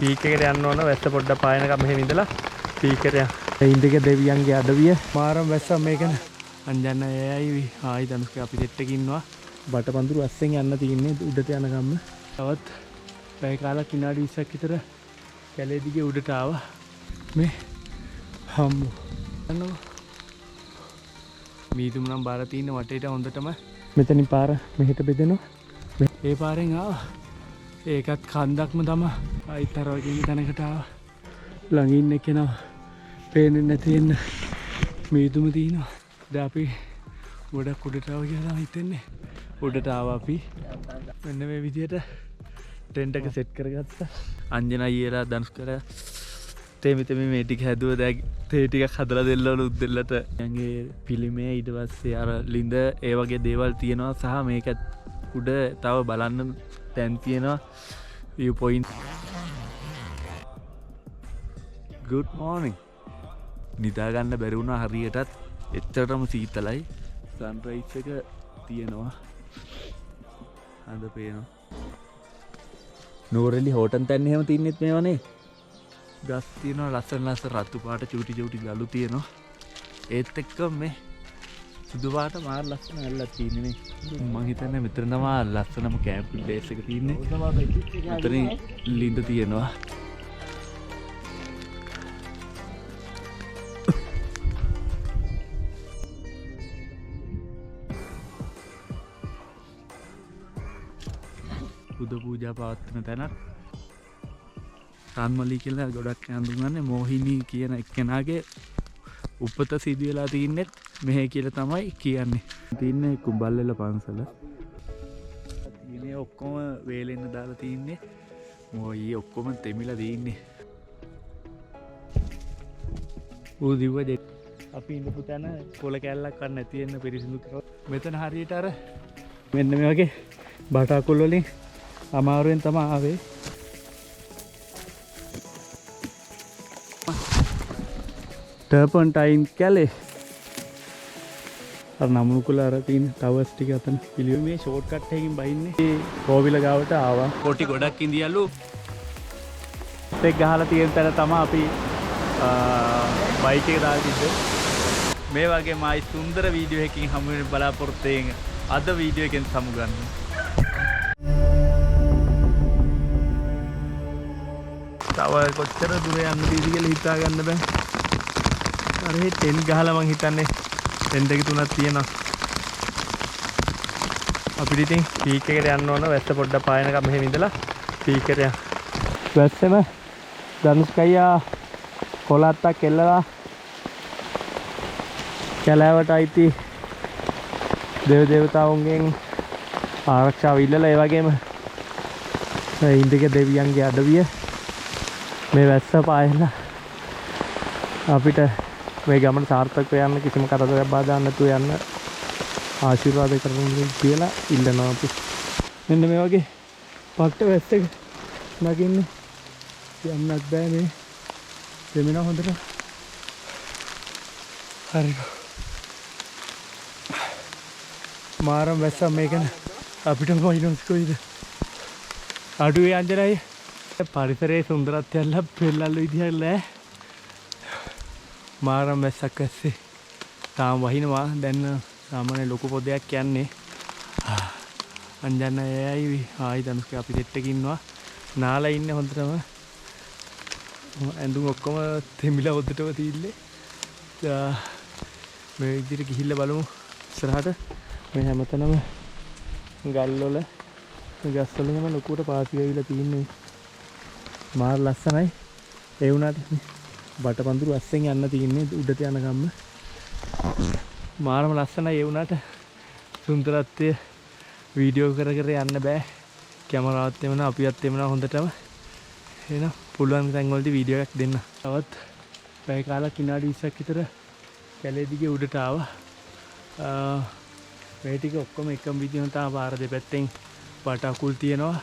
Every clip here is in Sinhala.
පීක් එකට යන්න ඕන වැස්ස පොඩ්ඩක් පායනකම් මෙහෙම ඉඳලා පීක් එකට යන්න. ඉන්දික දෙවියන්ගේ අඩවිය මාරම් වැස්ස මේකන අංජන්න එයයි ආයි දනුස්ක අපි සෙට් එකේ ඉන්නවා. බටපඳුරු අස්සෙන් යන්න තියෙන්නේ උඩට යන ගම්ම. තවත් පැය කාලක් විනාඩි 20ක් විතර කැලේ දිගේ උඩට ආවා. මේ හම්බු යනවා. මීදුම් නම් බාර තියෙන වටේට හොඳටම මෙතනින් පාර මෙහෙට බෙදෙනවා. ඒ පාරෙන් ආවා. ඒකත් කන්දක්ම තමයි. ආයිත් අර වගේ තැනකට ආවා. ළඟින් එක්කෙනා පේන්නේ නැති වෙන මීදුම තියෙනවා. දැන් අපි ගොඩක් උඩට ආවා කියලා හිතන්නේ. උඩට ආවා අපි. මෙන්න මේ විදියට ටෙන්ට් එක සෙට් කරගත්තා. අංජන අයියලා දනුස්කර තේමිතෙමි මේ ටික හැදුවා. දැන් තේ ටිකක් හදලා දෙල්ලවලු උද්දෙල්ලට. යන්ගේ පිළිමේ ඊට පස්සේ අර ලිඳ ඒ වගේ දේවල් තියෙනවා සහ මේක උඩ තව බලන්න තැන් තියෙනවා. view point. good morning. නිදා ගන්න බැරි වුණා හරියටත්. එච්චරටම සීතලයි. සන්රයිස් එක තියෙනවා. අද පේනවා. නෝරෙලි හෝටන් තැන්න එහෙම තින්නෙත් මේවනේ. ගස් තියෙනවා ලස්සන ලස්සන රතු පාට චූටි චූටි ගලු තියෙනවා. ඒත් එක්ක මේ සුදු පාට මාර ලස්සන ඇල්ලක් තියෙන්නේ නේ. මං හිතන්නේ මෙතන තමයි ලස්සනම කැම්ප් ප්ලේස් එක තියෙන්නේ. මෙතන ලිඳ තියෙනවා. බුදු පූජා පවත්වන තැනක්. රන්මලි කියලා ගොඩක් හඳුන්වන්නේ මොහිනී කියන එක්කෙනාගේ උපත සිදු වෙලා තින්නෙත් මෙහෙ කියලා තමයි කියන්නේ. තින්නේ කුඹල්ලෙල පන්සල. ඉන්නේ ඔක්කොම වේලෙන්න දාලා තින්නේ. මොයි ඔක්කොම තෙමිලා තින්නේ. උදිව දෙක් අපි ඉඳපු තැන කොල කැල්ලක් ගන්න නැති වෙන පිරිසිදු කරලා. මෙතන හරියට අර මෙන්න මේ වගේ බටාකුල් වලින් අමාරුවෙන් තමයි ආවේ. ටර්පන්ටයින් කැලේ අර නමුකුල අර තියෙන ටවර්ස් ටික අතන පිළිවෙල මේ ෂෝට් කට් එකකින් බහින්නේ. මේ කෝවිල ගාවට ආවා. කොටි ගොඩක් ඉඳියලු. ඒක ගහලා තියෙන තැන තමයි අපි බයික් එක දාලා තිබ්බේ. මේ වගේ මායි සුන්දර වීඩියෝ එකකින් හමු වෙන බලාපොරොත්තු වෙන අද වීඩියෝ එකෙන් සමුගන්න. තව කොච්චර දුර යන්න දීද කියලා හිතා ගන්න බෑ. අර මේ ටෙන්ට් ගහලා මං හිතන්නේ ටෙන්ට් එක තුනක් තියෙනවා. අපිට ඉතින් පීක් එකට යන්න ඕන වැස්ස පොඩ්ඩක් පායනකම් මෙහෙම ඉඳලා පීක් එකට යන්න. වැස්සෙම ධනුෂ්කයියා කොලත්තක් එල්ලලා කැලෑවට අයිති දේව දේවතාවුන්ගෙන් ආරක්ෂාව ඉල්ලලා ඒ වගේම ඉන්දික දෙවියන්ගේ අඩවිය මේ වැස්ස පායලා අපිට මේ ගමන සාර්ථක වෙන්න කිසිම කරදරයක් බාධාවක් නැතුව යන්න ආශිර්වාද කරන්න කියලා ඉල්ලනවා අපි. මෙන්න මේ වගේ පට්ට වැස්සක නගින්න යන්නත් බෑ මේ දෙමිනා හොඳට. හරි. මාරම් වැස්ස මේකන අපිට වයින්ස් කොයිද? අඩුවේ අංජනයි පරිසරයේ සුන්දරත්වය ලැබ පෙරලල්ල විදිහක් නෑ. මාරම් වැස්සක් ඇස්සේ තාම වහිනවා. දැන් සාමාන්‍ය ලොකු පොදයක් කියන්නේ. අංජන්න එයයි ආයි දනුස්ක අපි සෙට් එකේ ඉන්නවා. නාලා ඉන්නේ හොඳටම. ඇඳුම් ඔක්කොම තෙමිලා හොද්දටම තියන්නේ. මේ විදිහට ගිහිල්ලා බලමු ඉස්සරහට. මේ හැමතැනම ගල්වල ගස්වල එහෙම ලොකුවට පාසි වෙවිලා තින්නේ. මාර ලස්සනයි. ඒ වුණාට බටපඳුරු අස්සෙන් යන්න තින්නේ උඩට යන ගම්ම. මාරම ලස්සනයි. ඒ වුණාට සුන්දරත්වය වීඩියෝ කර කර යන්න බෑ. කැමරාවත් එමන අපිවත් එමන හොඳටම. එහෙනම් පුළුවන් තැන් වලදී වීඩියෝ එකක් දෙන්න. තවත් පැය කාලක් විනාඩි 20ක් විතර කැලේ දිගේ උඩට ආවා. මේ ටික ඔක්කොම එකම විදිහට තමයි පාර දෙපැත්තෙන් බටකුල් තියෙනවා.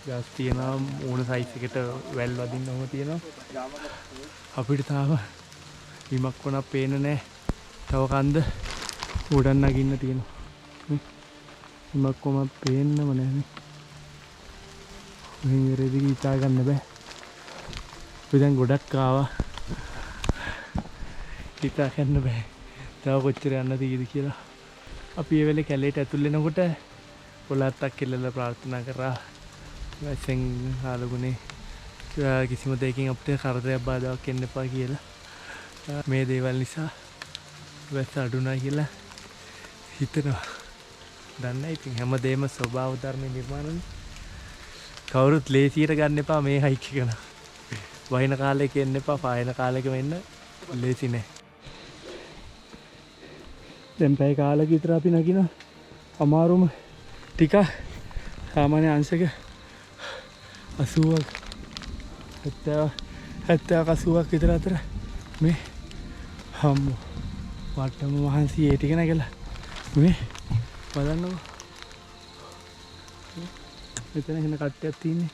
ගස් තියෙනවා. ඕන සයිස් එකට වැල් වදින්න ඕන තියෙනවා. අපිට තාම විමක් වුණා පේන්නේ නැහැ. තව කන්ද උඩන් නගින්න තියෙනවා. විමක් කොම පේන්නම නැහැ. මෙහෙන් ඉරේදී හිතා ගන්න බෑ. අපි දැන් ගොඩක් ආවා. හිතා ගන්න බෑ. තව කොච්චර යන්න තියෙද කියලා. අපි ඒ වෙලේ කැලේට ඇතුල් වෙනකොට පොළත්තක් කෙල්ලලා ප්‍රාර්ථනා කරා. වැස්සෙන් ආලුගුණේ කිසිම දෙයකින් අපිට කරදරයක් බාධාවක් එන්න එපා කියලා. මේ දේවල් නිසා වැස්ස අඩුනා කියලා හිතනවා. දන්නේ ඉතින් හැමදේම ස්වභාව ධර්මයේ නිර්මාණනේ. කවුරුත් ලේසියට ගන්න එපා මේ හයික් එක න. වහින කාලෙක එන්න එපා, පායන කාලෙක වෙන්න ලේසි නෑ. දැන් පැය කාලෙක විතර අපි නගින අමාරුම ටික සාමාන්‍ය අංශක 80ක් 80ක් විතර අතර මේ හම්බ වටම මහන්සි ඒ ටික නැගලා මේ බලන්නකෝ. මෙතන එහෙන කට්ටියක් තියෙන්නේ.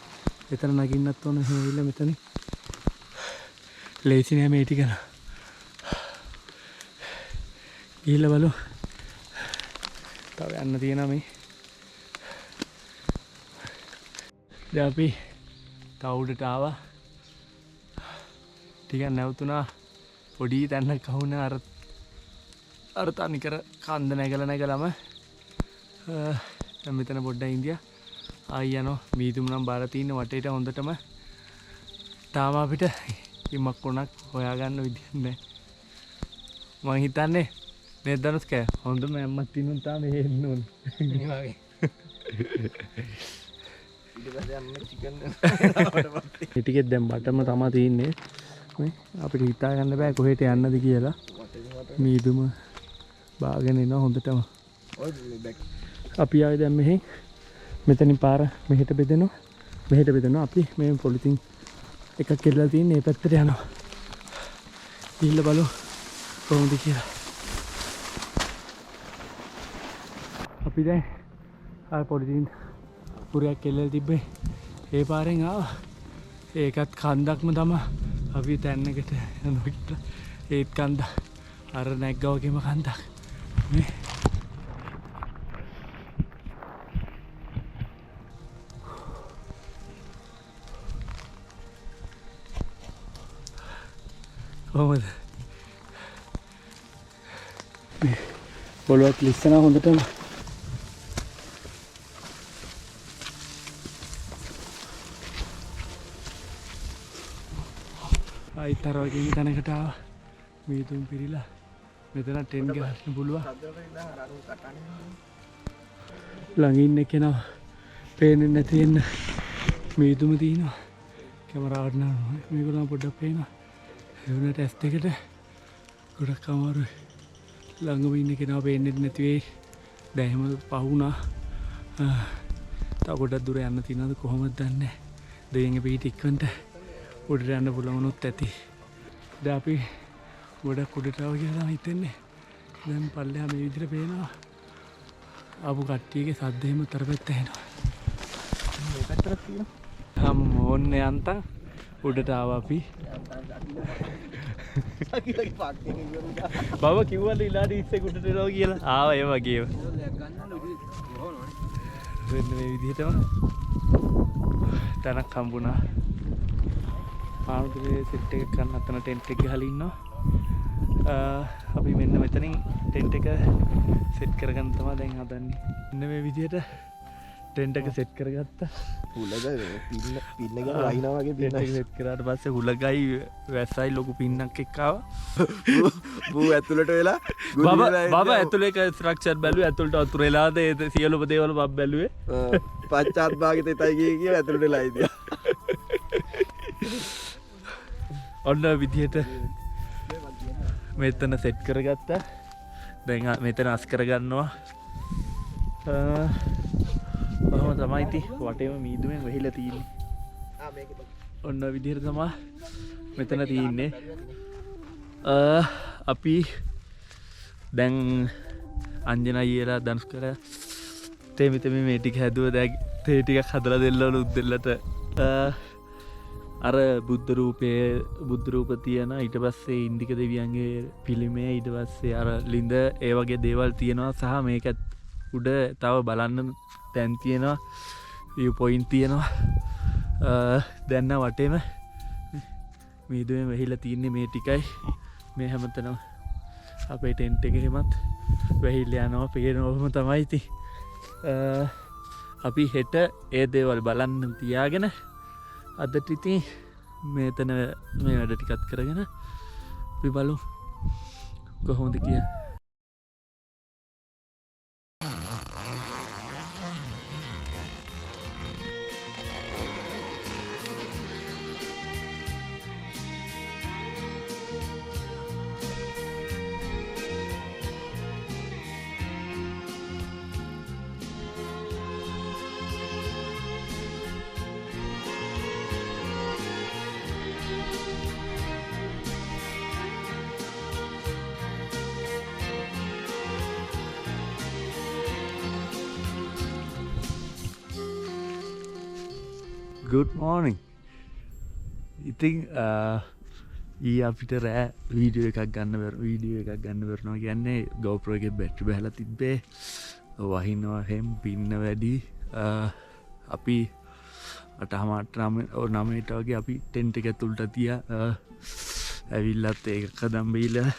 එතන නගින්නත් ඕන එහෙම ඉල්ල මෙතන. ලේසි නෑ මේ ටික න. ගිහිල්ලා බලමු. තව යන්න තියෙනවා මේ. දැන් අපි තව උඩට ආවා. ටිකක් නැවතුණා. පොඩි තැනක් අහුණා අර තනිකර කන්ද නැගලම දැන් මෙතන පොඩ්ඩක් ඉඳියා. ආයි යනවා. මීදුම් නම් බාර තියෙන වටේට හොඳටම. තාම අපිට ඉමක් කොනක් හොයාගන්න විදියක් නැහැ. මං හිතන්නේ මේ දනස් කෑ හොඳම ඇම්මක් තිනුන් තාම එන්න ඕන. මේ වගේ. ඊට පස්සේ අම්ම චිකන් මේ ටිකෙත් දැන් බටම තමයි තියෙන්නේ. මේ අපිට හිතා ගන්න බෑ කොහෙට යන්නද කියලා. මීදුම බාගෙන එනවා හොඳටම. අපි ආවේ දැන් මෙහෙන් මෙතනින් පාර මෙහෙට බෙදෙනවා. අපි මේ පොලිතින් එකක් කෙල්ලලා තියෙන්නේ මේ පැත්තට යනවා. ගිහිල්ලා බලමු කොහොමද කියලා. අපි දැන් ආ පොලිතින් පුරයක් කෙල්ලලා තිබ්බේ ඒ පාරෙන් ආවා. ඒකත් කන්දක්ම තමයි. අපි තැන්නකට යනකොට ඒත් කන්ද අර නැග්ගා වගේම කන්දක්. මේ කොහොමද? මේ පොළොවත් ලිස්සන හොඳටම. ආයිතර වගේ තැනකට ආවා. මීදුම් පිරීලා මෙතන ටෙන් ගහන්න පුළුවන්. ළඟින් එක්කෙනා පේන්නේ නැති වෙන්න මීදුම තියෙනවා. කැමරාවට නම් මේගොල්ලෝ පොඩ්ඩක් පේනවා. ඒ වුණාට ඇස් දෙකට ගොඩක් අමාරුයි. ළඟම ඉන්න කෙනා පේන්නේ නැති වෙයි. දැන් එහෙම පහුණා. තව ගොඩක් දුර යන්න තියෙනවද කොහොමද දන්නේ නැහැ. දෙයින්ගේ පිට ඉක්වන්ට උඩට යන්න පුළුවන්ුත් ඇති. දැන් අපි ගොඩක් උඩට ආව කියලා තමයි හිතෙන්නේ. දැන් පල්ලෙහා මේ විදිහට පේනවා. ආපු කට්ටියගේ සද්ද එහෙම තරපැත්ත ඇහෙනවා. මේ පැත්තට තියෙනවා. ඕන්නේ යන්තම් උඩට ආවා අපි. බබ කිව්වද ඉලාඩි ඉස්සෙක් උඩට එනවා කියලා. ආවා ඒ වගේම. වෙන මේ විදිහටම තනක් හම්බුණා. ආනුදුරේ සෙට් එක ගන්න අතන ටෙන්ට් එක ගහලා ඉන්නවා. අපි මෙන්න මෙතනින් ටෙන්ට් එක සෙට් කරගන්න තමයි දැන් හදන්නේ. මෙන්න මේ විදිහට ටෙන්ට් එක සෙට් කරගත්තා. හුලග පින්න එක වහිනා වගේ ටෙන්ට් එක සෙට් කරාට පස්සේ හුලගයි වැස්සයි ලොකු පින්නක් එක්ක ආවා. බූ ඇතුළට වෙලා බබ ඇතුළේ ස්ට්‍රක්චර් බැලුවේ ඇතුළට වතුර වෙලාද ඒ සියලුම දේවල් බබ බැලුවේ. පශ්චාත් භාගෙට එතයි ගියේ ඇතුළට වෙලා ඉදියා. ඔන්න විදිහට මෙතන සෙට් කරගත්තා. දැන් මෙතන අස් කරගන්නවා. ඔහොම තමයි ඉතින් වටේම මීදුමෙන් වෙහිලා තියෙන්නේ. ඔන්න විදිහට තමයි මෙතන තියෙන්නේ. අපි දැන් අංජන අයියලා දනුස්කර තේමිත මේ ටික හැදුවා. දැන් තේ ටිකක් හදලා දෙන්නවලු උද්දෙල්ලට. අර බුද්ධ රූප තියෙන ඊට පස්සේ ඉන්දික දෙවියන්ගේ පිළිමය ඊට පස්සේ අර ලිඳ ඒ වගේ දේවල් තියෙනවා. සහ මේකත් උඩ තව බලන්න තැන් තියෙනවා. view point තියෙනවා. දැන්න වටේම මීදුවෙන් වෙහිලා තියන්නේ මේ ටිකයි මේ හැමතනම අපේ ටෙන්ට් එක හෙමත් වෙහිල්ල යනවා පේනවම තමයි ති අපි හෙට ඒ දේවල් බලන්න තියාගෙන අදට ඉතින් මේතන මේ වැඩ ටිකත් කරගෙන අපි බලු කොහොමද කිය good morning ඉතින් අපිට රෑ වීඩියෝ එකක් ගන්න වෙරනවා කියන්නේ GoPro එකේ බැටරි බහලා තිබ්බේ වහිනවා හැම් පින්න වැඩි අපි 9ට වගේ අපි ටෙන්ට් එක ඇතුළට තියා ඇවිල්ලත් ඒක කදම් බීලා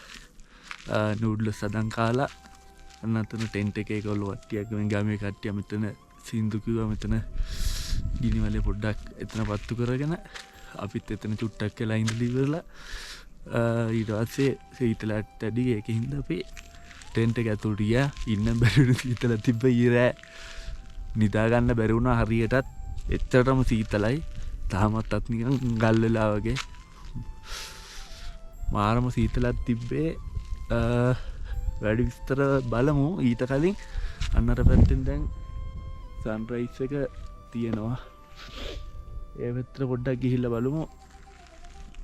නූඩ්ලස් හදන් කාලා අන්නතන ටෙන්ට් එකේ ඒගොල්ලෝ වට්ටියක් ගමේ කට්ටිය මෙතන සින්දු කිව්වා මෙතන ගිනිවලේ පොඩ්ඩක් එතන පත්තු කරගෙන අපිත් එතන චුට්ටක් කියලා ඉඳලා ඉවරලා ඊට පස්සේ සීතලට ඇඩි ඒකින්ද අපි ටෙන්ට් එක ඇතුළට ගියා ඉන්න බැරි වුණ සීතල තිබ්බ ඊරෑ නිදා ගන්න බැරි වුණා හරියටත් එච්චරටම සීතලයි තාමත් අත් නිකන් ගල් වෙලා වගේ මාරම සීතලක් තිබ්බේ වැඩි විස්තර බලමු ඊට කලින් අන්නර පැත්තෙන් දැන් සන්රයිස් එක තියෙනවා ඒ පැත්තට පොඩ්ඩක් ගිහිල්ලා බලමු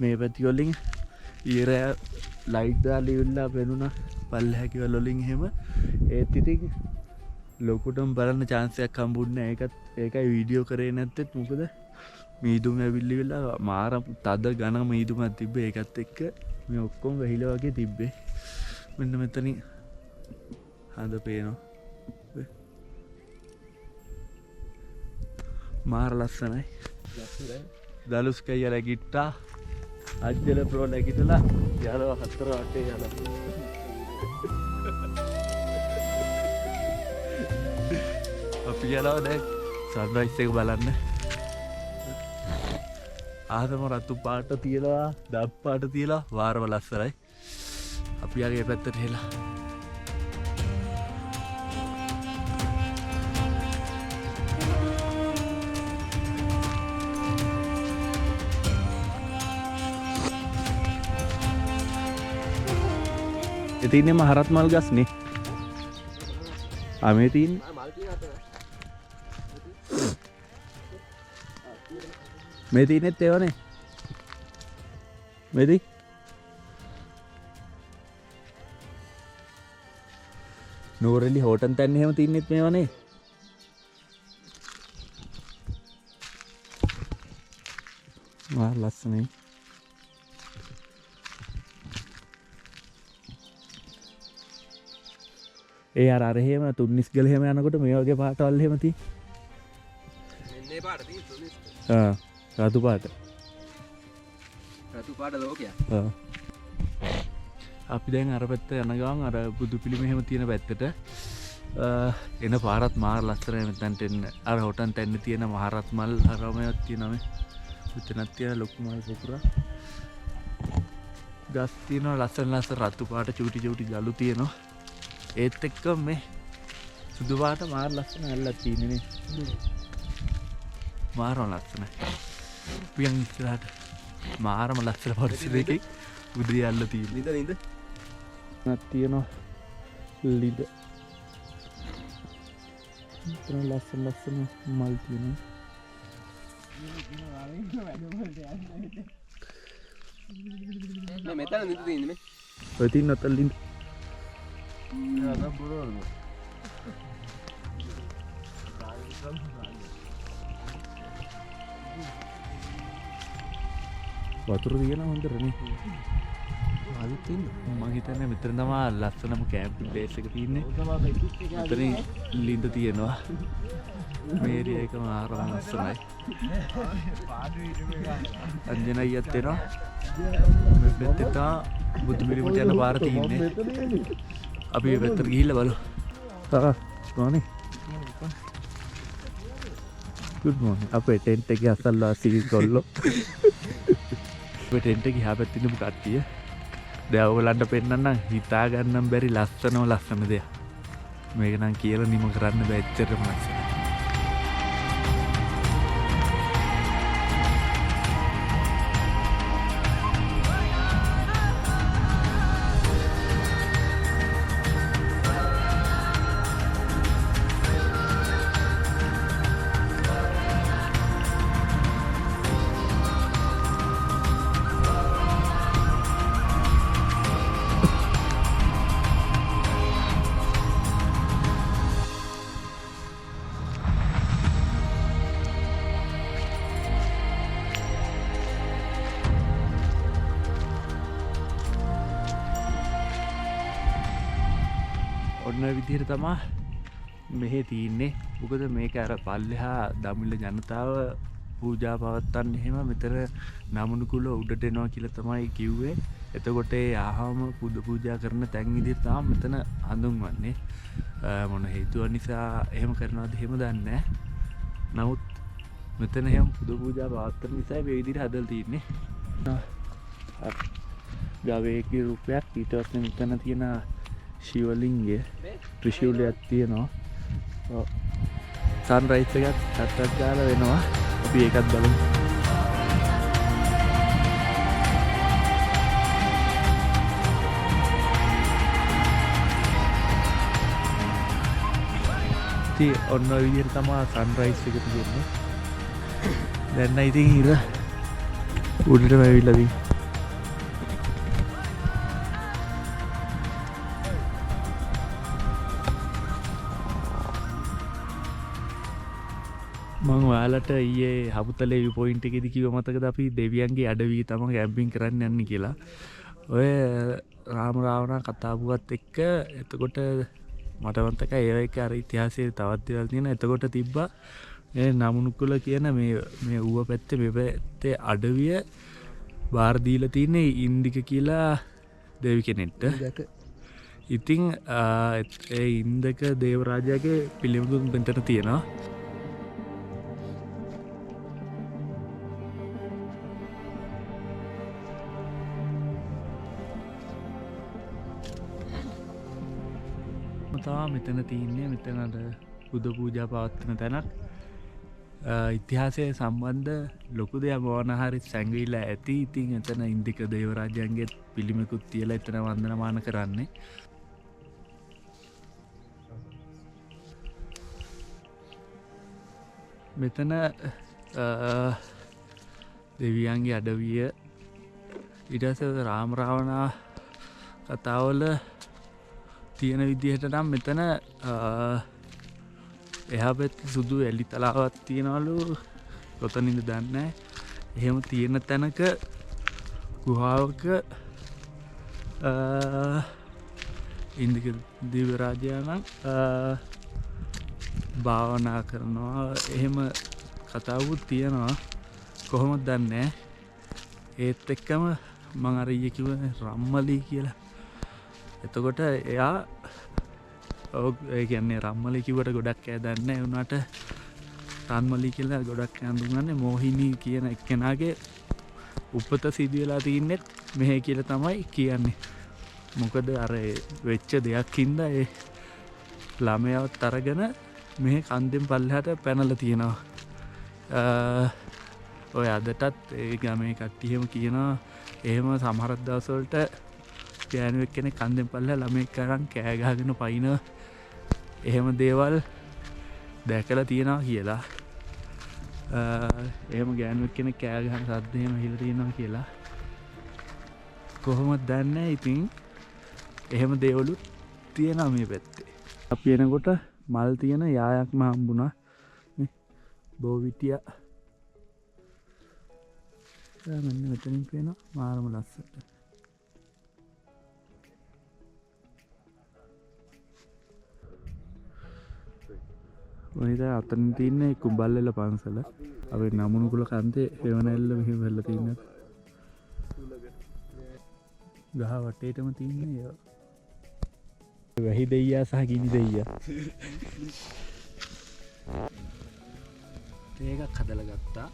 මේ පැති වලින් ඊරෑ ලයිට් දාලා ඉවරලා පෙනුණා පල්ලෙහා කිවල් වලින් එහෙම ඒත් ඉතින් ලොකුටම බලන්න chance එකක් හම්බුන්නේ ඒකයි වීඩියෝ කරේ නැත්තේ මොකද මීදුම් ඇවිල්ලි වෙලා මාර තද ඝන මීදුමක් තිබ්බේ ඒකත් එක්ක මේ ඔක්කොම වෙහිලා වගේ තිබ්බේ මෙන්න මෙතනින් හඳ පේනවා මාර ලස්සනයි දලුස්කය läගිට්ටා අජ්ජල ප්‍රෝ läගිටලා යනවා හතර වටේ යනවා අපි යනවා දැන් සන්රයිස් එක බලන්න ආදම රතු පාට තියලා දබ් පාට තියලා වාරම ලස්සනයි අපි යගේ පැත්තට හෙලා තියන්නේ මහරත් මල් ගස්නේ මේ තියන්නේ මේ තියන්නේත් ඒවනේ මෙති නෝරෙලි හෝටන් තැන්න එහෙම තියන්නෙත් මේවනේ ලස්සනයි ඒ අර එහෙම තුන්නිස් ගල එහෙම යනකොට මේ වගේ පාටවල් එහෙම තියෙයි. මෙන්න ඒ පාට තියෙයි තුන්නිස්. රතු පාට. රතු පාට ලෝකයක්. අපි දැන් අර පැත්ත යන ගමන් අර බුදු පිළිම එහෙම තියෙන පැත්තට එන පාරත් මාර ලස්සනයි මෙතනට එන්න. අර හොටන් තැන්න තියෙන මහරත් මල් හරමයක් තියෙනවා මේ. මෙතනක් තියෙන ලොකු මල් පොකුරා. ගස් තියෙනවා ලස්සන රතු පාට චූටි ගලු තියෙනවා. ඒත් එක්ක මේ සුදු පාට මාර ලස්සන ඇල්ලක් තියෙන්නේ නේ මාරම ලස්සනයි පියන් ඉස්සරහට මාරම ලස්සන පරිසරයකින් උදේ ඇල්ල තියෙන්නේ ලිඳ නත් තියෙනවා ලිඳ මෙතන ලස්සන මල් තියෙනවා මෙතන ලිඳ තියෙන්නේ මේ ඔය තියෙන අතල් ලිඳ වතුර තියෙන හොඳට නේ අලුත් ඉන්න මම හිතන්නේ මෙතන තමයි ලස්සනම කැම්පින් ප්ලේස් එක තියෙන්නේ. මෙතන ලින්ද තියෙනවා. මේ ඒරියා එක මාරම ලස්සනයි. අංජන අයියත් එනවා. මේ පැත්තට බුදු පිළිමට යන පාර තියෙන්නේ. අපි මේ පැත්තට ගිහිල්ලා බලමු. කොහොනේ? Good morning. අපේ ටෙන්ට් එකේ අසල්වාසී කොල්ලෝ. අපේ ටෙන්ට් එකේ එහා පැත්තේ ඉන්න කට්ටිය. දැන් ඔයගලන්ට පෙන්නන්නම් හිතා ගන්නම් බැරි ලස්සන දෙයක්. මේක නම් කියලා නිම කරන්න බෑ එච්චරම ලස්සනයි. ඔන්න විදිහට තමා මෙහෙ තියන්නේ. මොකද මේක අර පල්ලෙහා දමිළ ජනතාව පූජා පවත්වන්න එහෙම මෙතන නමුණුකුල උඩට එනවා කියලා තමයි කිව්වේ. එතකොට ඒ ආහම පුද පූජා කරන තැන් විදිහට තමයි මෙතන හඳුන්වන්නේ. මොන හේතුව නිසා එහෙම කරනවද එහෙම දන්නේ නැහැ. නමුත් මෙතන එහෙම පුද පූජා පවත්වන නිසා මේ විදිහට හදලා තියන්නේ. ගවයෙක්ගේ රූපයක් ඊට පස්සේ මෙතන තියෙන ශිවලිංගය ත්‍රිශූලයක් තියෙනවා. සන්රයිස් එකක් චට්ටක් ගාලා වෙනවා. අපි ඒකත් බලමු. ඉතින් ඔන්න ඔය විදිහට තමයි සන්රයිස් එක තියෙන්නේ. දැන් නම් ඉතින් ඉර උඩටම ඇවිල්ලා තියෙන්නේ. මං ඔයාලට ඊයේ හබුතලේ view point එකේදී කිව්ව මතකද අපි දෙවියන්ගේ අඩවිය තමයි කැම්පින් කරන්න යන්නේ කියලා. ඔය රාම රාවණා කතාවුවත් එක්ක එතකොට මට මතකයි ඒ එක අර ඉතිහාසයේ තවත් දේවල් තියෙනවා. එතකොට තිබ්බා මේ නමුණුකුල කියන මේ ඌව පැත්තේ මේ පැත්තේ අඩවිය බාර දීලා තින්නේ ඉන්දික කියලා දෙවි කෙනෙක්ට. ඉතින් ඒ ඉන්දක දේවරාජයාගේ පිළිමකුත් මෙතන තියෙනවා. මෙතන තියන්නේ මෙතන බුදු පූජා පවත්වන තැනක්. ඉතිහාසය සම්බන්ධ ලොකු දෙයක් මොන හරි සැඟවිලා ඇති. ඉතින් එතන ඉන්දික දේවරාජයන්ගේ පිළිමකුත් තියලා එතන වන්දනමාන කරන්නේ. මෙතන දෙවියන්ගේ අඩවිය. ඊට පස්සේ රාම රාවණා කතාවල තියෙන විදිහට නම් මෙතන එහා පැත්තේ සුදු එලි තලාවක් තියනවලු. කොතනින්ද දන්නේ නැහැ. එහෙම තියෙන තැනක ගුහාවක ඉන්දික දිව්‍ය රාජයා නම් භාවනා කරනවා. එහෙම කතාවුත් තියෙනවා. කොහොමද දන්නේ නැහැ. ඒත් එක්කම මම අර ඊයේ කිව්ව රම්මලී කියලා. එතකොට එයා ඒ කියන්නේ රම්මලි කිව්වට ගොඩක් අය දන්නේ නැහැ. උනාට රන්මලි කියලා ගොඩක් හඳුන්වන්නේ මෝහිනී කියන එක්කෙනාගේ උපත සිදු වෙලා තින්නේ මෙහෙ කියලා තමයි කියන්නේ. මොකද අර වෙච්ච දෙයක් හින්දා ඒ ළමයාවත් අරගෙන මෙහෙ කන්දෙන් පල්ලෙහාට පැනලා තියෙනවා. ඔය අදටත් ඒ ගමේ කට්ටියම කියනවා එහෙම සමහර දවස්වලට ගෑනුවෙක් කෙනෙක් කන්දෙන් පල්ලෙහා ළමෙක් අරන් කෑ ගහගෙන පයින් එහෙම දේවල් දැකලා තියෙනවා කියලා. එහෙම ගෑනුවෙක් කෙනෙක් කෑ ගහන සද්ද එහෙම හිල තියෙනවා කියලා. කොහොමද දන්නේ? ඉතින් එහෙම දේවලුත් තියෙනවා මේ පැත්තේ. අපි එනකොට මල් තියෙන යායක්ම හම්බුණා. මේ බෝවිටියා. මෙන්න මෙතනින් පේනවා මාරම ලස්සනට. මොනිද අතන තියන්නේ කුඹල්ලෙල පන්සල. අපි නමුණුකුල කන්දේ හේවණැල්ල මෙහෙම වෙලා තින්නේ. ගහ වටේටම තියන්නේ ඒවා. වැහි දෙයියා සහ ගිනි දෙයියා. ඒකක් හදලා ගත්තා.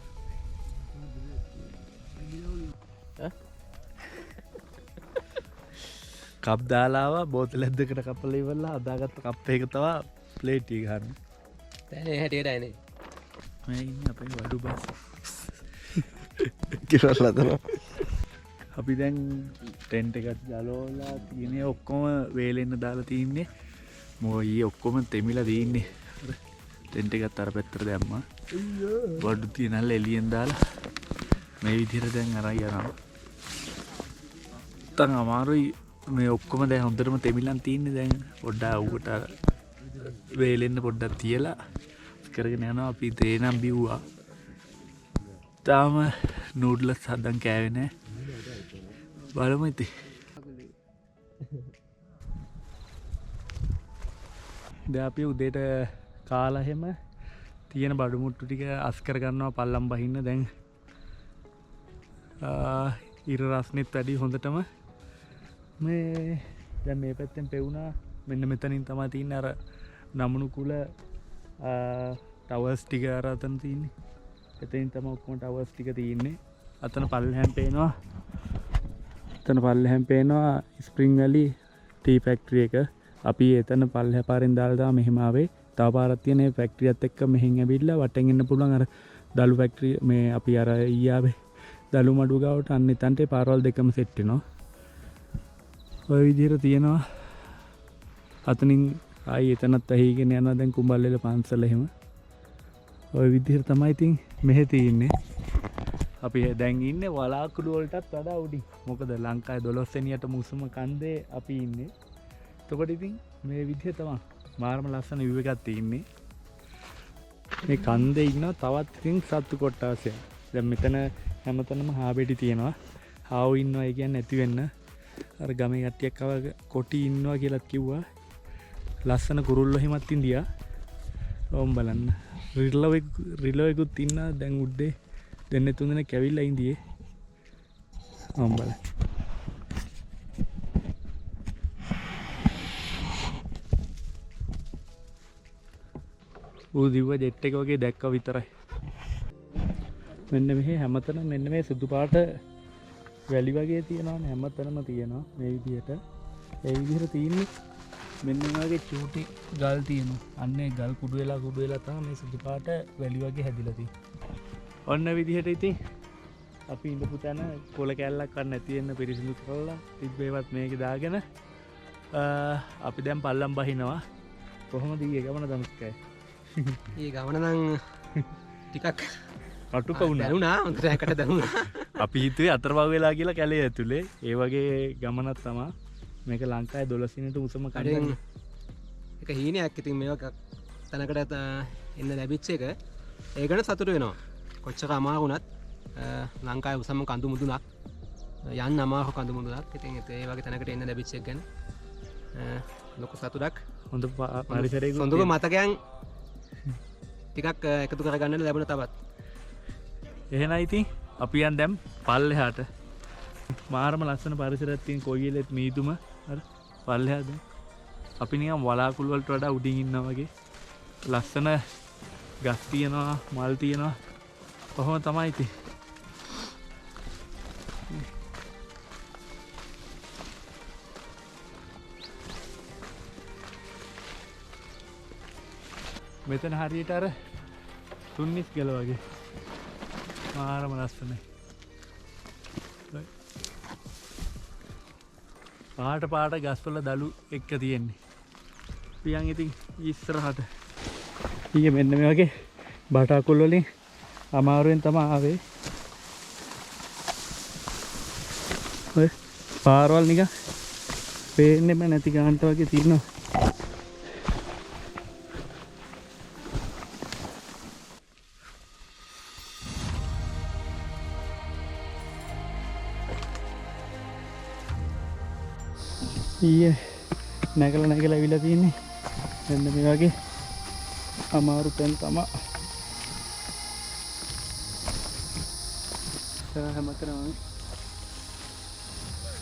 කප් දාලාව බෝතලයක් දෙකට කපලා ඉවරලා හදාගත්ත කප් එක තමයි ප්ලේට් එක ගන්න. දැන් ඒ හැටියට ඇනේ. මේ ඉන්නේ අපේ වඩු බස්. කිරලා තමයි. අපි දැන් ටෙන්ට් එකක් ගලවලා තියෙන්නේ ඔක්කොම වේලෙන්න දාලා තින්නේ. මොයි ඔක්කොම තෙමිලා තින්නේ. ටෙන්ට් එකත් අර පැත්තට දැම්මා. වඩු තියනල්ල එළියෙන් දාලා මේ විදිහට දැන් අරන් යනවා. තන අමාරුයි මේ ඔක්කොම දැන් හොඳටම තෙමිලන් තින්නේ දැන් පොඩ්ඩක් අවුකට වේලෙන්න පොඩ්ඩක් තියලා කරගෙන යනවා. අපි තේ නම් බිව්වා. තාම නූඩ්ලස් හදන් කෑවේ නෑ. බලමු ඉතින්. දැන් අපි උදේට කාලා හැම තියෙන බඩු මුට්ටු ටික අස් කර ගන්නවා පල්ලම් බහින්න. දැන් ඉර රස්නෙත් වැඩි හොඳටම මේ දැන් මේ පැත්තෙන් පෙවුනා. මෙන්න මෙතනින් තමයි තියන්නේ අර නමුණු කුල ටවර්ස් ටික අර අතන තියන්නේ. එතනින් තමයි ඔක්කොම ටවර්ස් ටික තියන්නේ. අතන පල්ලෙහාම පේනවා. එතන පල්ලෙහාම පේනවා ස්ප්‍රින්ග් වැලි ටී ෆැක්ටරි එක. අපි එතන පල්ලෙහා පාරෙන් දාලා මෙහෙම ආවේ. තව පාරක් තියෙන මේ ෆැක්ටරියත් එක්ක මෙහෙන් ඇවිල්ලා වටෙන් එන්න පුළුවන් අර දලු ෆැක්ටරි මේ අපි අර ඊයාවේ දලු මඩුව ගාවට අන්න එතනට පාරවල් දෙකම සෙට් වෙනවා. ඔය විදිහට තියෙනවා. අතනින් ආයි එතනත් ඇහිගෙන යනවා දැන් කුඹල්ලෙල පන්සල එහෙම. ඔය විදිහට තමයි ඉතින් මෙහෙ තියෙන්නේ. අපි දැන් ඉන්නේ වලාකුළු වලටත් වඩා උඩින්. මොකද ලංකාවේ 12 වෙනියට මුසුම කන්දේ අපි ඉන්නේ. එතකොට ඉතින් මේ විදිහ තමයි මාරම ලස්සන view එකක් තියෙන්නේ. මේ කන්දේ ඉන්නවා තවත් ඉතින් සත්තු කොට්ටාසයක්. දැන් මෙතන හැමතැනම හාබෙඩි තියෙනවා. හාවු ඉන්නවා ඒ කියන්නේ නැති වෙන්න. අර ගමේ කට්ටියක් ආව කොටි ඉන්නවා කියලාත් කිව්වා. ලස්සන කුරුල්ලෝ හිමත් ඉන්දියා. ඕම් බලන්න. රිලවෙකුත් ඉන්නා දැන් උඩේ. දෙන්නේ තුන් දෙනෙක් ඇවිල්ලා ඉන්දියේ. ඕම් බලන්න. ඌ දිව්ව ජෙට් එක වගේ දැක්කා විතරයි. මෙන්න මෙහි හැමතැනම මෙන්න මේ සුදු පාට වැලි වගේ තියෙනවානේ හැමතැනම තියෙනවා මේ විදිහට. ඒ විදිහට තියෙන්නේ මෙන්න මේ වගේ චූටි ගල් තියෙනවා. අන්න ඒ ගල් කුඩු වෙලා තමයි මේ සුදු පාට වැලි වගේ හැදිලා තියෙන්නේ. ඔන්න විදිහට ඉතින් අපි ඉඳපු තැන කොළ කැල්ලක් ගන්න නැති වෙන්න පිරිසිදු කරලා තිබ්බේවත් මේකේ දාගෙන අපි දැන් පල්ලම් බහිනවා. කොහොමද ඊයේ ගමන දමස්කයි? ඒ ගමන නම් ටිකක් කටුක වුණා. හොඳට හැකට දැනුණා. අපි හිතුවේ අතරවල් වෙලා කියලා කැලේ ඇතුලේ. ඒ වගේ ගමනක් තමයි. මේක ලංකාවේ 12 දිනට උසම කඩෙන් එක හීනයක්. ඉතින් මේවා තැනකට එන්න ලැබිච්ච එක ඒ ගැන සතුටු වෙනවා. කොච්චර අමාරු වුණත් ලංකාවේ උසම කඳු මුදුනක් යන්න අමාරු කඳු මුදුනක්. ඉතින් ඒ වගේ තැනකට එන්න ලැබිච්ච එක ගැන ලොකු සතුටක්. හොඳ පරිසරයක හොඳම මතකයන් ටිකක් එකතු කරගන්න ලැබුණ තවත්. එහෙනම් ඉතින් අපි යන් දැන් පල්ලෙහාට. මාරම ලස්සන පරිසරයක් තියෙන කොයිලෙත් මීදුම අර පල්ලෙහාද. අපි නිකන් වලාකුළු වලට වඩා උඩින් ඉන්නා වගේ. ලස්සන ගස් තියෙනවා, මල් තියෙනවා. කොහොම තමයි ඉතින්. මෙතන හරියට අර තුන්නිස් ගල වගේ. මාරම ලස්සනයි. පාට ගස්වල දලු එක්ක තියෙන්නේ. පියන් ඉතින් ඉස්සරහට. ඊයේ මෙන්න මේ වගේ බටාකුල් වලින් අමාරුවෙන් තමයි ආවේ. ඔය පාරවල් නිකන් පේන්නෙම නැති ගානට වගේ තියෙනවා. ඊයේ නැගලා ඇවිල්ලා තියෙන්නේ මෙන්න මේ වගේ අමාරු තැන් තමයි. හැමතැනම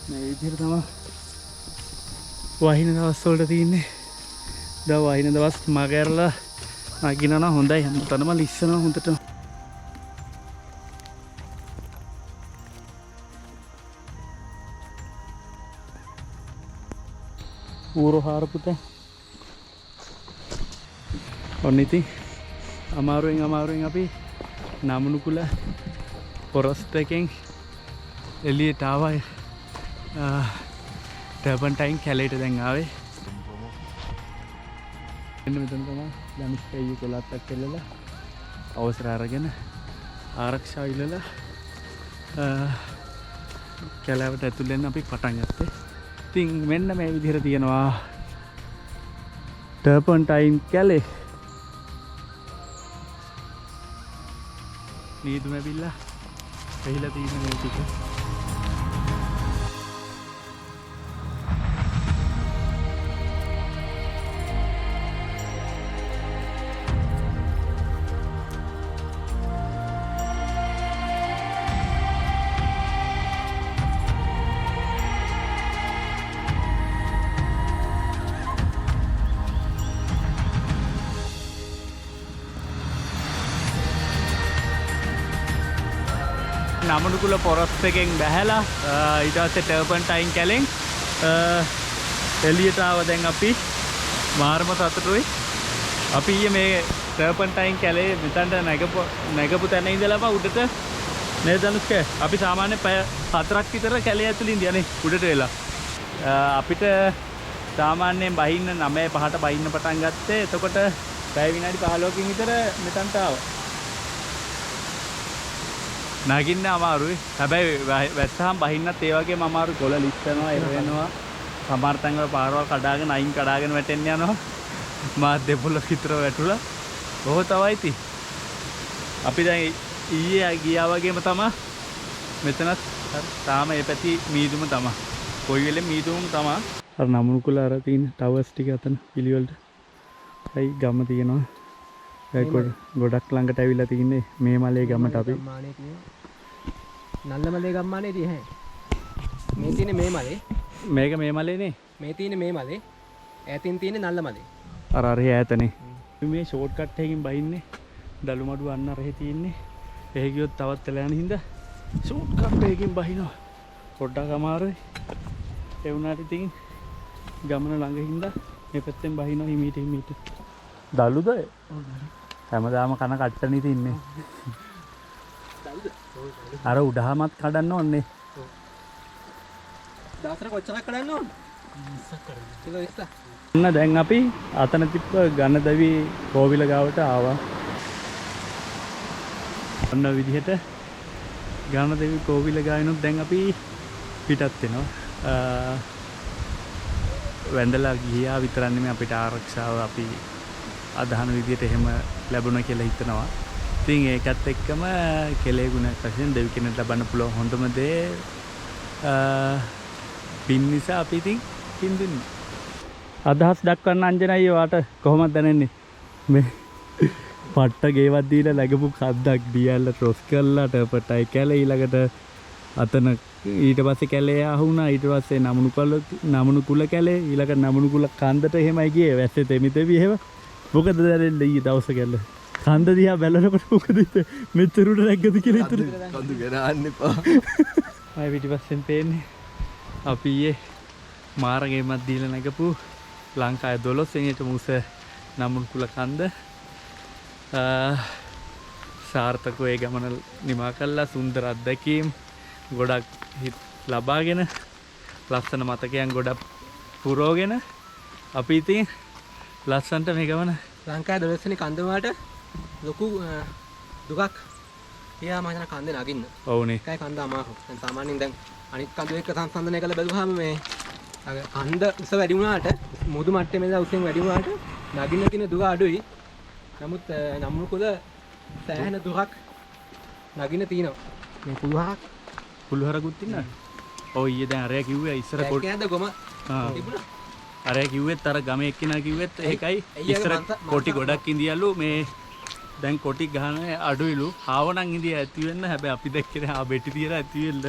මේ විදිහට තමයි වහින දවස් වලට තියෙන්නේ. දැන් වහින දවස් මගහැරලා නගිනවා නම් හොඳයි. හැමතැනම ලිස්සනවා හොඳට. ඌරෝ හාරපුත ඔන්න ඉතින් අමාරුවෙන් අපි නමුණුකුල පොරොස්ට් එකෙන් එළියට ආවා. ටර්පන්ටයින් කැලේට දැන් ආවේ. එන්න මෙතන තමයි ධනුෂ්කෝඩිය කොලත්තක් කෙල්ලලා අවසර අරගෙන ආරක්ෂාව ඉල්ලලා කැලෑවට ඇතුල් වෙන්න අපි පටන් ගත්තේ. ඉතින් මෙන්න මේ විදිහට තියෙනවා ටර්පන්ටයින් කැලේ. නීදුම ඇවිල්ලා වෙහිලා තියෙන මේ ටික. නමුණුකුල පොරොස්ට් එකෙන් බැහැලා ඊට පස්සේ ටර්පන්ටයින් කැලෙන් එළියට ආව. දැන් අපි මාර්ම සතුටුයි. අපි ඊයේ මේ ටර්පන්ටයින් කැලේ මෙතනට නැගපු තැන ඉඳලාම උඩට නේද ධනුෂ්ක? අපි සාමාන්‍ය පැය 4ක් විතර කැලේ ඇතුළේ ඉඳියානේ උඩට වෙලා. අපිට සාමාන්‍යයෙන් බහින්න 9:05ට බහින්න පටන් ගත්තේ. එතකොට පැය විනාඩි 15කින් විතර මෙතනට ආවා. නගින්න අමාරුයි. හැබැයි වැස්සහම් බහින්නත් ඒ වගේම අමාරු. ගොල ලිස්සනවා, එර වෙනවා. සමහර තැන්වල පාරවල් කඩාගෙන අයින් කඩාගෙන වැටෙන්න යනවා. මාත් දෙපොළ විතර වැටුණා. ඔහො තමයි ඉතින්. අපි දැන් ඊයේ ගියා වගේම තමයි මෙතනත් තාම මේ පැති මීදුම තමයි. කොයි වෙලෙම මීදුම තමයි. අර නමුණුකුල අර තියෙන ටවර්ස් ටික අතන පිළිවෙලට. හයි ගම තියෙනවා. ගොඩක් ළඟට ඇවිල්ලා තින්නේ මේ මලේ ගමට අපි. නල්ලමලේ ගම්මානේ තියෙන්නේ. මේ තියෙන්නේ මේ මලේ. මේක මේ මලේනේ. මේ තියෙන්නේ මේ මලේ. ඈතින් තියෙන්නේ නල්ලමලේ. අර ඈතනේ. මේ ෂෝට් කට් එකකින් බහින්නේ. දලුමඩු අන්න අරහෙ තියෙන්නේ. එහෙ ගියොත් තවත් එලා යන හින්දා ෂෝට් කට් එකකින් බහිනවා. පොඩ්ඩක් අමාරුයි. ඒ වුණාට ඉතින් ගමන ළඟ හින්දා මේ පැත්තෙන් බහිනවා හිමීට. දලුද? හැමදාම කන කට්ටනේ තින්නේ. අර උඩහමත් කඩන්න ඕනේ. දාසර කොච්චරක් කඩන්න ඕනේ? 20ක්. ඔන්න දැන් අපි අතන තිබ්බ ගණදවි කෝවිල ගාවට ආවා. ඔන්න විදිහට ගණදවි කෝවිල ගාවිනුත් දැන් අපි පිටත් වෙනවා. වැඳලා ගියා විතරක් නෙමෙයි අපිට ආරක්ෂාව අපි අදහන විදිහට එහෙම ලැබුණා කියලා හිතනවා. ඉතින් ඒකත් එක්කම කෙලේ ගුණයක් වශයෙන් දෙවි කෙනෙක් ලබන්න පුළුවන් හොඳම දේ පින් නිසා අපි ඉතින් පින් දුන්නේ. අදහස් දක්වන්න අංජනයි වාට කොහොමද දැනෙන්නේ? මේ පට්ට ගේවත් දීලා läගපු කද්දක් දියල්ල ටොස් කරලා ටපටයි කැලේ ඊළඟට අතන ඊට පස්සේ කැලේ ආහුණා. ඊට පස්සේ නමුණුකුල කැලේ ඊළඟට නමුණුකුල කන්දට එහෙමයි ගියේ. වැස්සේ තෙමිතෙවි එහෙම. මොකද දැනෙන්නේ ඊයේ දවස කැල්ල? කන්ද දිහා බැලනකොට මොකද මෙච්චර උඩ නැග්ගද කියලා හිතන. කඳු ගණන් එපා. ආයි පිටිපස්සෙන් පේන්නේ අපි ඊයේ මාර්ගෙමත් දීලා නැගපු ලංකාවේ 12 වෙනියට මුස නමුණුකුල කන්ද සාර්ථකව ඒ ගමන නිමා කළා. සුන්දර අත්දැකීම් ගොඩක් ලබාගෙන ලස්සන මතකයන් ගොඩක් පුරෝගෙන අපි ඉතින් ලස්සන්ට මේ ගමන ලංකාවේ 12 වෙනි කන්ද වලට ලොකු දුකක්. එයා මම හිතන කන්දේ නගින්න. ඔව්නේ. ඒකයි කන්ද අමාරු. දැන් සාමාන්‍යයෙන් දැන් අනිත් කන්ද එක්ක සංසන්දනය කරලා බැලුවාම මේ කන්ද උස වැඩි වුණාට මුදු මට්ටමේ ඉඳලා උසෙන් වැඩි වුණාට නගින්න තියෙන දුක අඩුයි. නමුත් නමුණුකුල සෑහෙන දුරක් නගින්න තියෙනවා. මේ පුළුහරකුත් ඉන්නවා. ඔව් ඊයේ දැන් අරයා කිව්වා ඉස්සර කොට ගොම තිබුණා. අර කිව්වෙත් අර ගම එක්කිනා කිව්වෙත් ඒකයි ඇයි ඉස්සර මන්ත- කොටි ගොඩක් ඉඳියලු මේ දැන් කොටි ගහන අඩුයිලු හාවනම් ඉඳිය ඇති වෙන්න හැබැයි අපි දැක්කේ නෑ ආ බෙටි තියලා ඇති වෙන්න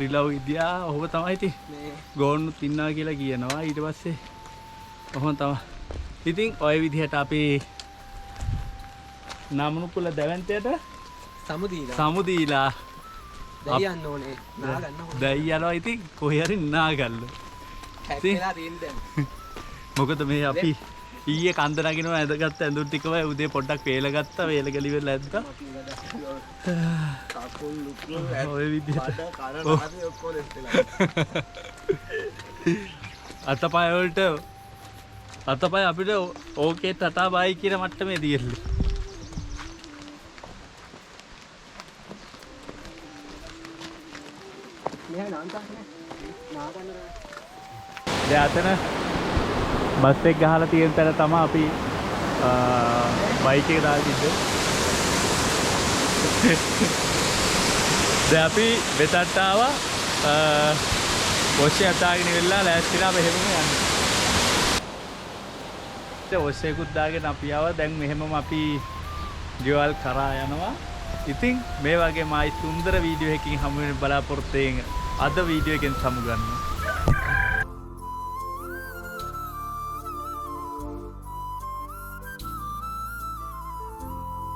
රිලව් ඉදියා ඔහොම තමයි ඉතින් මේ ගෝන්නුත් ඉන්නවා කියලා කියනවා ඊට පස්සේ ඔහොම තමයි ඉතින් ඔය විදිහට අපි නාමනුකුල දැවැන්තයට සමුදීලා සමුදීලා දැයන්න ඕනේ නා ගන්න දැයි යනවා ඉතින් කොහේ හරි නාගල්ල හැක්කලා තියෙන දැන් මොකද මේ අපි ඊයේ කන්ද නගිනවා ඇඳගත්ත ඇඳුම් ටිකම උදේ පොඩ්ඩක් වේලගත්තා වේලගලි වෙලා ඇද්දා කකුල් ලුකුල් ඔය විදිහට කරන අපි ඔක්කොම දෙස්තලා අතපය වලට අතපය අපිට ඕකේ ටටා බයි කියන මට්ටමේ දියල්ලු මෙහා නාන්තානේ නා ගන්න දැන් අතන බස් එක ගහලා තියෙන තැන තමයි අපි බයික් එක දාලා තිබ්බේ. දැන් අපි වෙතට ආවා ඔස්සේ අතාගෙන ඉවරලා ලෑස්තිලා මෙහෙමම යන්න. දැන් ඔස්සේකුත් දාගෙන අපි ආවා. දැන් මෙහෙමම අපි ගෙවල් කරා යනවා. ඉතින් මේ වගේ මායි සුන්දර වීඩියෝ එකකින් හමු වෙන බලාපොරොත්තු වෙන අද වීඩියෝ එකෙන් සමු ගන්නවා.